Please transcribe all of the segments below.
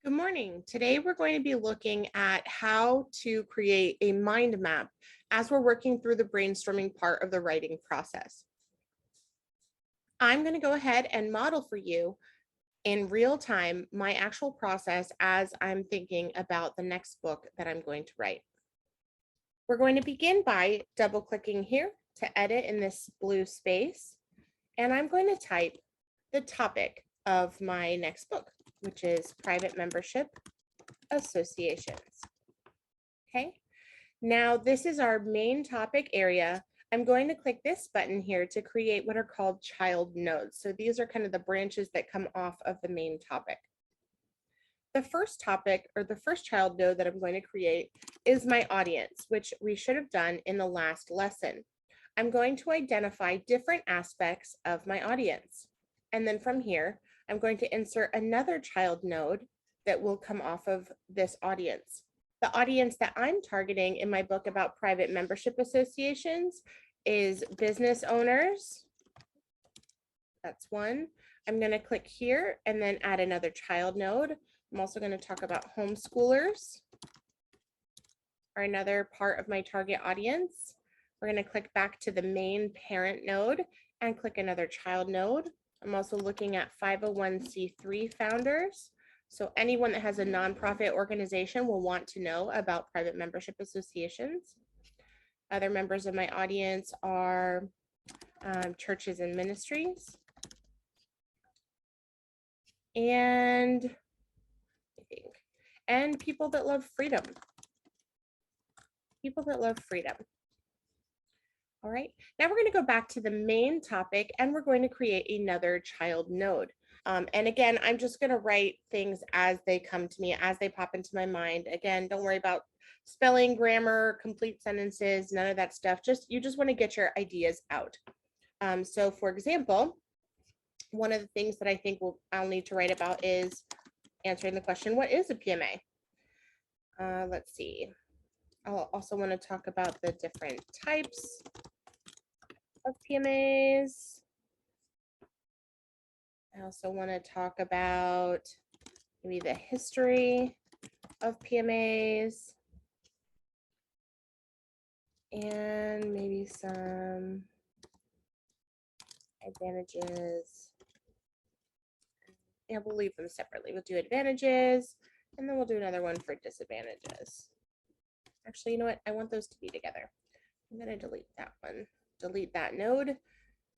Good morning. Today we're going to be looking at how to create a mind map as we're working through the brainstorming part of the writing process. I'm going to go ahead and model for you in real time my actual process as I'm thinking about the next book that I'm going to write. We're going to begin by double clicking here to edit in this blue space, and I'm going to type the topic of my next book, which is private membership associations. Okay, now this is our main topic area. I'm going to click this button here to create what are called child nodes. So these are kind of the branches that come off of the main topic. The first topic or the first child node that I'm going to create is my audience, which we should have done in the last lesson. I'm going to identify different aspects of my audience. And then from here, I'm going to insert another child node that will come off of this audience. The audience that I'm targeting in my book about private membership associations is business owners. That's one. I'm going to click here and then add another child node. I'm also going to talk about homeschoolers, are another part of my target audience. We're going to click back to the main parent node and click another child node. I'm also looking at 501c3 founders. So anyone that has a nonprofit organization will want to know about private membership associations. Other members of my audience are churches and ministries. And people that love freedom. People that love freedom. All right, now we're going to go back to the main topic and we're going to create another child node. And again, I'm just going to write things as they come to me, as they pop into my mind. Again, don't worry about spelling, grammar, complete sentences, none of that stuff. You just want to get your ideas out. So for example, one of the things that I think I'll need to write about is answering the question, what is a PMA? Let's see. I'll also want to talk about the different types of PMAs. I also want to talk about maybe the history of PMAs and maybe some advantages. Yeah, we'll leave them separately. We'll do advantages and then we'll do another one for disadvantages. Actually, you know what? I want those to be together. I'm going to delete that one, delete that node,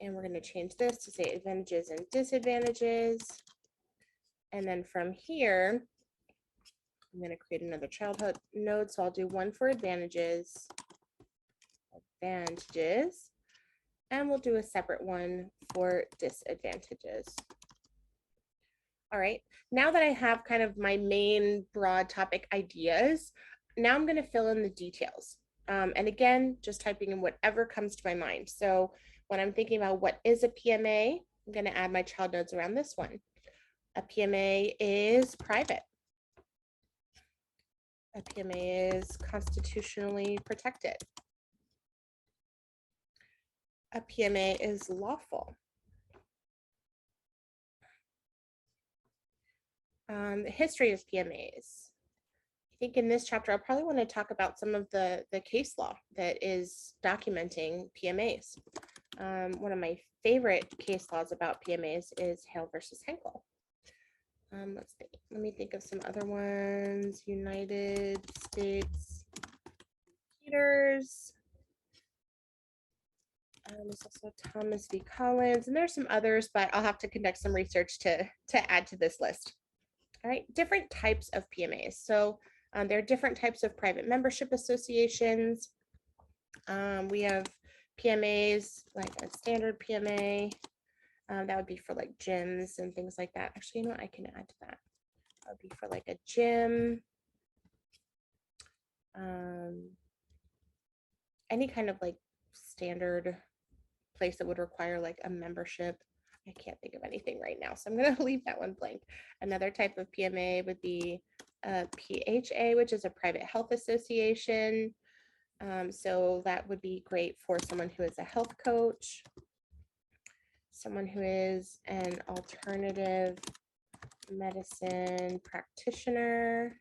and we're going to change this to say advantages and disadvantages. And then from here, I'm going to create another childhood node. So I'll do one for advantages, and we'll do a separate one for disadvantages. All right, now that I have kind of my main broad topic ideas, now I'm going to fill in the details. And again, just typing in whatever comes to my mind. So when I'm thinking about what is a PMA, I'm going to add my child nodes around this one. A PMA is private. A PMA is constitutionally protected. A PMA is lawful. The history of PMAs. I think in this chapter, I'll probably want to talk about some of the case law that is documenting PMAs. One of my favorite case laws about PMAs is Hale versus Henkel. Let's think. Let me think of some other ones. United States Peters. There's also Thomas v. Collins, and there's some others, but I'll have to conduct some research to add to this list. All right, different types of PMAs. So there are different types of private membership associations. We have PMAs, like a standard PMA. That would be for like gyms and things like that. Actually, you know what? I can add to that. That would be for like a gym. Any kind of like standard place that would require like a membership. I can't think of anything right now, so I'm going to leave that one blank. Another type of PMA would be a PHA, which is a private health association. So that would be great for someone who is a health coach, someone who is an alternative medicine practitioner.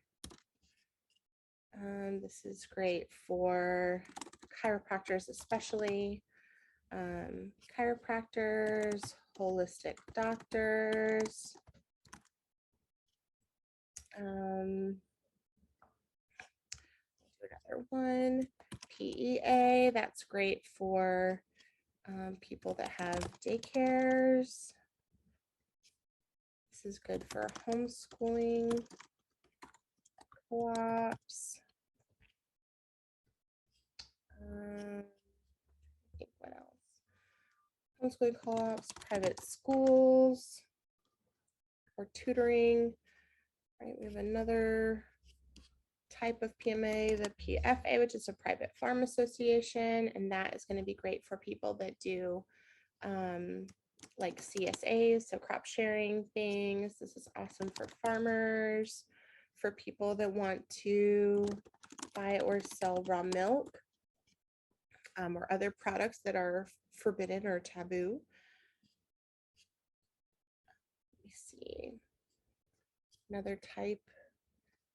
This is great for chiropractors, especially chiropractors, holistic doctors. Another one, PEA. That's great for people that have daycares. This is good for homeschooling co-ops. What else? Homeschooling co-ops, private schools, or tutoring. Right, we have another type of PMA, the PFA, which is a private farm association, and that is going to be great for people that do like CSAs, so crop sharing things. This is awesome for farmers, for people that want to buy or sell raw milk or other products that are forbidden or taboo. Let me see. Another type,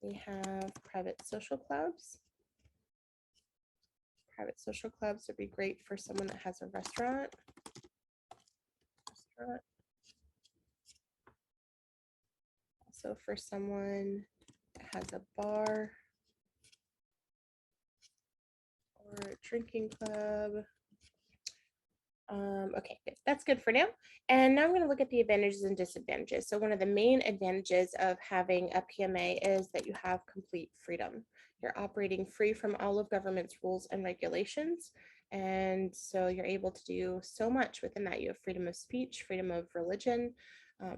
we have private social clubs. Private social clubs would be great for someone that has a restaurant. Also for someone that has a bar or a drinking club. Okay, good. That's good for now. And now I'm going to look at the advantages and disadvantages. So one of the main advantages of having a PMA is that you have complete freedom. You're operating free from all of government's rules and regulations. And so you're able to do so much within that. You have freedom of speech, freedom of religion,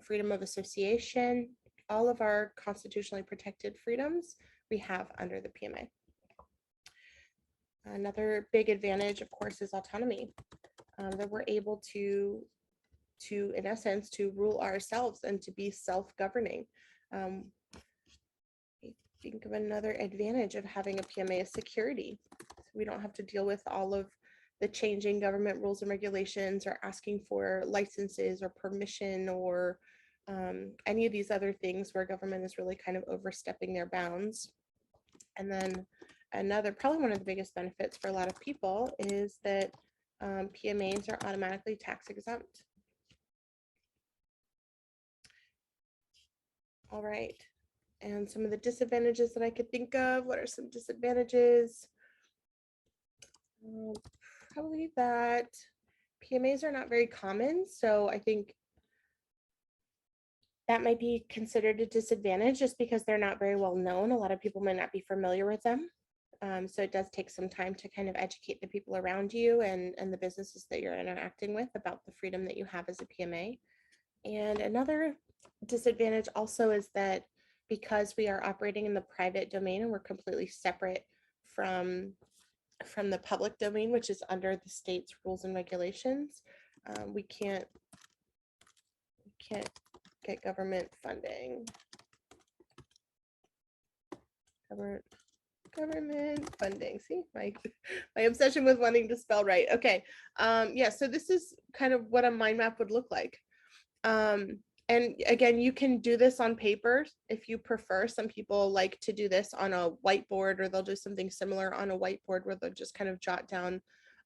freedom of association, all of our constitutionally protected freedoms we have under the PMA. Another big advantage, of course, is autonomy. That we're able to, in essence, to rule ourselves and to be self-governing. I think of another advantage of having a PMA is security. So we don't have to deal with all of the changing government rules and regulations or asking for licenses or permission or any of these other things where government is really kind of overstepping their bounds. And then another, probably one of the biggest benefits for a lot of people is that PMAs are automatically tax exempt. All right, and some of the disadvantages that I could think of. What are some disadvantages? Probably that PMAs are not very common, so I think that might be considered a disadvantage just because they're not very well known. A lot of people might not be familiar with them. So it does take some time to kind of educate the people around you and the businesses that you're interacting with about the freedom that you have as a PMA. And another disadvantage also is that because we are operating in the private domain and we're completely separate from the public domain, which is under the state's rules and regulations, we can't get government funding. Government funding. See, my obsession with wanting to spell right. Okay. Yeah, so this is kind of what a mind map would look like. And again, you can do this on paper if you prefer. Some people like to do this on a whiteboard, or they'll do something similar on a whiteboard where they'll just kind of jot down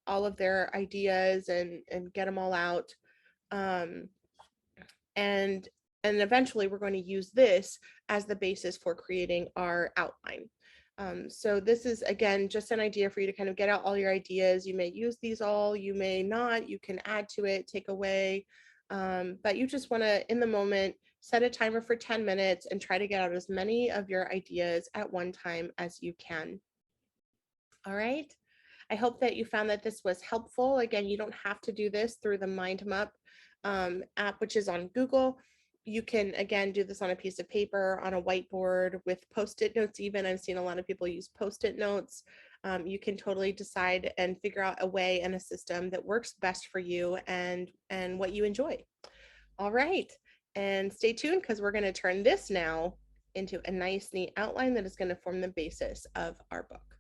all of their ideas and get them all out. And eventually we're going to use this as the basis for creating our outline. So this is, again, just an idea for you to kind of get out all your ideas. You may use these all, you may not, you can add to it, take away, but you just want to, in the moment, set a timer for 10 minutes and try to get out as many of your ideas at one time as you can. All right. I hope that you found that this was helpful. Again, you don't have to do this through the MindMup app, which is on Google. You can, again, do this on a piece of paper, on a whiteboard, with Post-it notes even. I've seen a lot of people use Post-it notes. You can totally decide and figure out a way and a system that works best for you and what you enjoy. All right, and stay tuned because we're going to turn this now into a nice, neat outline that is going to form the basis of our book.